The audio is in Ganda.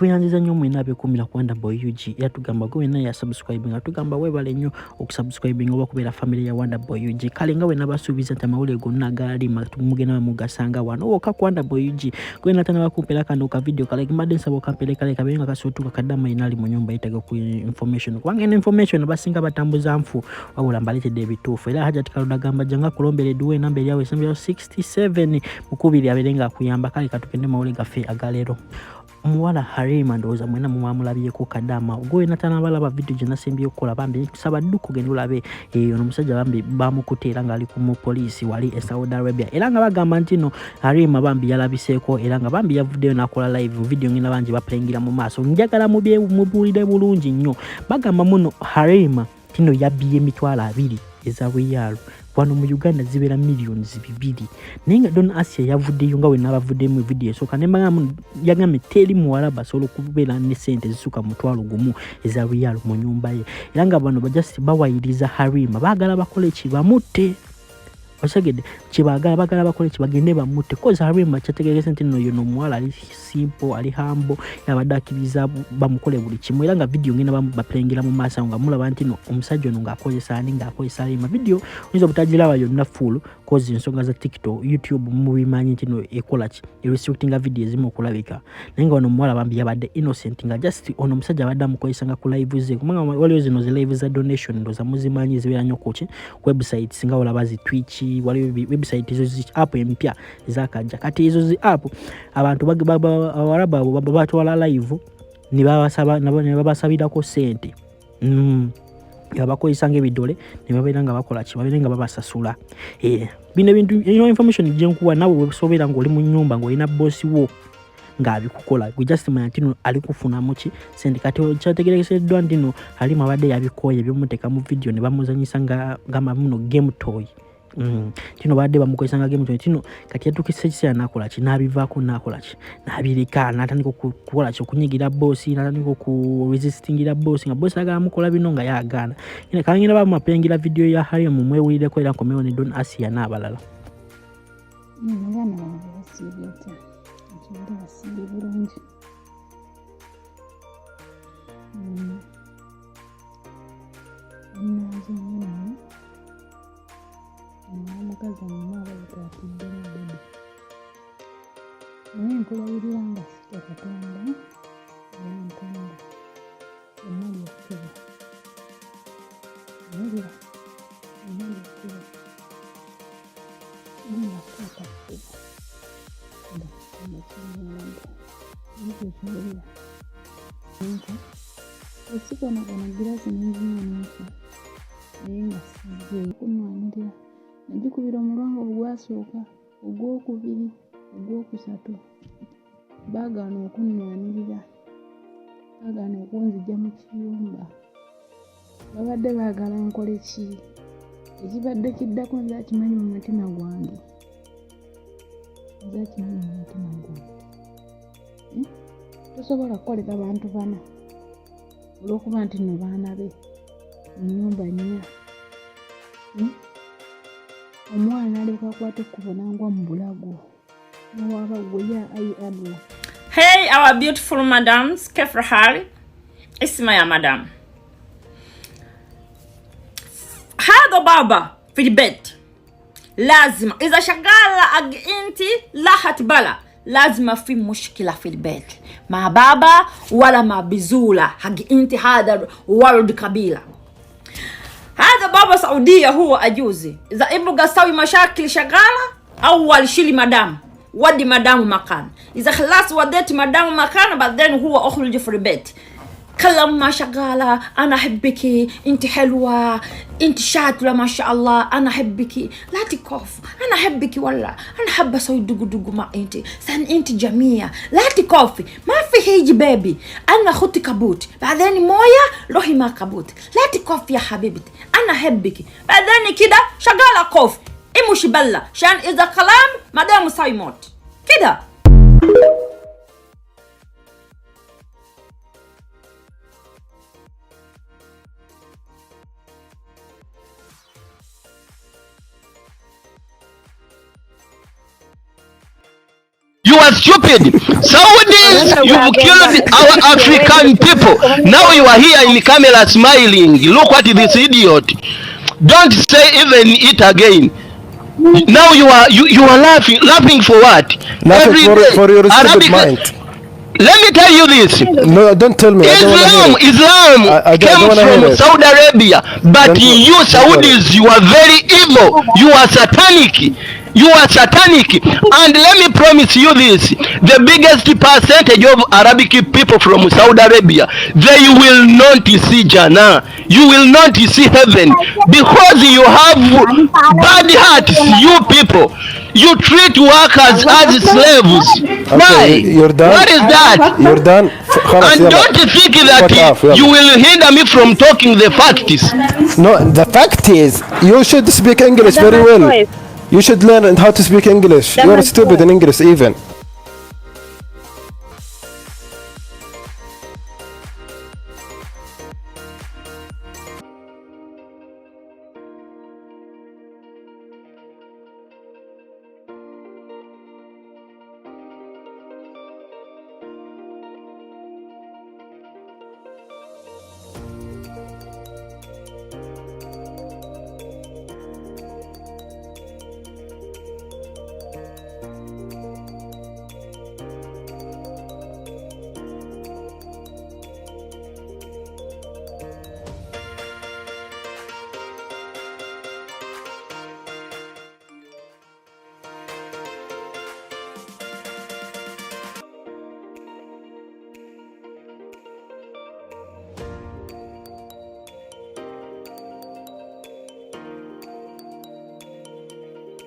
tuyanziza nnyo mwena abeekuumira ku Wonderboy UG era tugamba gwe wenna yasubscribinga tugamba weebale nnyo okusubscribinga oba kubeera family ya Wonderboy UG kale nga wenna basuubiza nti amawulire gonna agalima mugenda bamugasanga wano wokka ku Wonderboy UG gwe wenna tanabakumpera kano ka video kale mbadde nsaba okampere kale kabe nga kasootuka Kadama Halima ali mu nyumba yitaga ku information kubanga information basinga batambuza nfu wabula mbaletedde ebituufu era Hajati Kalonda gamba janga kulombere duwe namba eryawe esembera 67 mukubiri aberenga akuyamba kale katupende mawulire gaffe agalero Muwala Halima ndowooza mwena mumulabyeko Kadama gwe natana balaba video gye nasembye okukola bambi kusaba dduko genda olabe ono musajja bambi bamukuteera nga ali ku poliisi wali e Saudi Arabia era nga bagamba nti no Halima bambi yalabiseeko era nga bambi yavuddeyo n'akola live video ngina bangi baplengira mu maaso njagala mubuulire bulungi nnyo bagamba muno Halima tino yabbye emitwalo 2 eza bweyalo wano mu Uganda zibera millions 2 nenga Don Asia yavuddeyo nga we nabavudde mu video esooka nemba yagambe teri muwala basobola okubeera ne sente zisuka mutwalo gumu eza bweyalo mu nyumba ye era nga bano bajust bawayiriza Halima baagala bakole kibamutte osegede bagala bakole kibagende bamutte koza Halima kyategeeza nti no yono muwala ali simple ali humble yabadakiriza bamukole buli kimu era nga video ngina baplengira mu maaso nga mulaba nti no omusajja ono ng'akozesa ani ng'akozesa Halima video oyinza obutagiraba yonna full kozi ensonga za TikTok YouTube mubimanyi nti no ekola ki restrictinga video ezimu okulabika naye nga ono muwala bambi yabadde innocent nga just ono omusajja abadde amukozesa nga ku live ze kubanga waliwo zino zi live za donation ndoza muzimanyi zibeera nnyo ku websites nga olaba zi Twitch waliwo website izo zi app empya zakajja kati izo zi app abantu Abarabu abo batwala live ni babasabirako sente yabakozesa ng'ebidole ne babeera nga bakola ki babeera nga babasasula bino bintu information gye nkuwa nawe webisobera ng'oli mu nnyumba ng'olina bosi wo ng'abikukola gwe just manya nti no ali kufunamu ki sente kati kyategerekeseddwa nti no Halima abadde yabikooye ebyomuteeka mu video ne bamuzanyisa nga muno game toy tino badde bamukozesa nga game toy tino kati yatukise kisera nakola ki nabivaako nakola ki nabirika natandika okukola ki okunyigira boss natandika ku resistingira boss nga boss agala mukola bino nga yagaana ine kangira bamupengira video ya Halima mumwewulireko era nkomewo ne Don Asia n'abalala ngana basibeta nchindi basibi bulungi omukazi omumala butwatidde n'ebbebi naye nkulabirira nga sitya Katonda era ntonda emmali ekkuba olabira emmali ekkuba ngakwata kkuba nga kimukimulambe ekyo ekiwulira nti esikonagona girasi n'ezimanuusa naye nga sijje kunwanirira nagikubira omulwango ogwasooka ogwokubiri ogwokusatu baagaana okunnwanirira baagaana okunzija mu kiyumba babadde baagala nkole ki ekibadde kiddako nze akimanyi mu mutima gwange tosobola kukolera bantu bana olw'okuba nti no baana be mu nnyumba nnya omwana n'aleka akwata ekkubo nangwa mu bulago nawaba gwe ya ayi Allah. Hey our beautiful madams, كيف الحال؟ اسمع يا مدام هذا بابا في البيت لازم إذا شغالة أنتي لا هتبلا لازم في مشكلة في البيت مع بابا ولا مع بزولة حق أنتي هذا ولد قبيلة هذا بابا سعودية هو أجوزي إذا يبغى يسوي مشاكل شغالة أول شيء مدام ودي مدام مكان إذا خلاص وديت مدام مكان بعدين هو أخرج في البيت كلام ما شغالة أنا أحبك أنت حلوة أنت شاطرة ما شاء الله أنا أحبك لا تكوف أنا أحبك والله أنا حابة أسوي دقو مع أنت سن أنت جميلة لا تكوفي ما في هيجي بيبي أنا أخذت كبوت بعدين موية روحي ما كبوت لا تكوفي يا حبيبتي أنا أحبك بعدين كده شغالة كوف إمشي بلا شان إذا كلام مدام مساوي موت كده. You are stupid. Saudis, you've killed our African people. Now you are here in the camera smiling. Look at this idiot. Don't say even it again. Now you are laughing for what? Laughing for your stupid mind. Let me tell you this. No, don't tell me. Islam came from Saudi Arabia, but you Saudis, you are very evil. You are satanic. You are satanic. And let me promise you this. The biggest percentage of Arabic people from Saudi Arabia, they will not see Jannah. You will not see heaven. Because you have bad hearts, you people. You treat workers as slaves. Okay, you're done. What is that? You're done. And don't think that you will hinder me from talking the facts. No, the fact is, you should speak English very well. You should learn how to speak English. You're stupid in English even.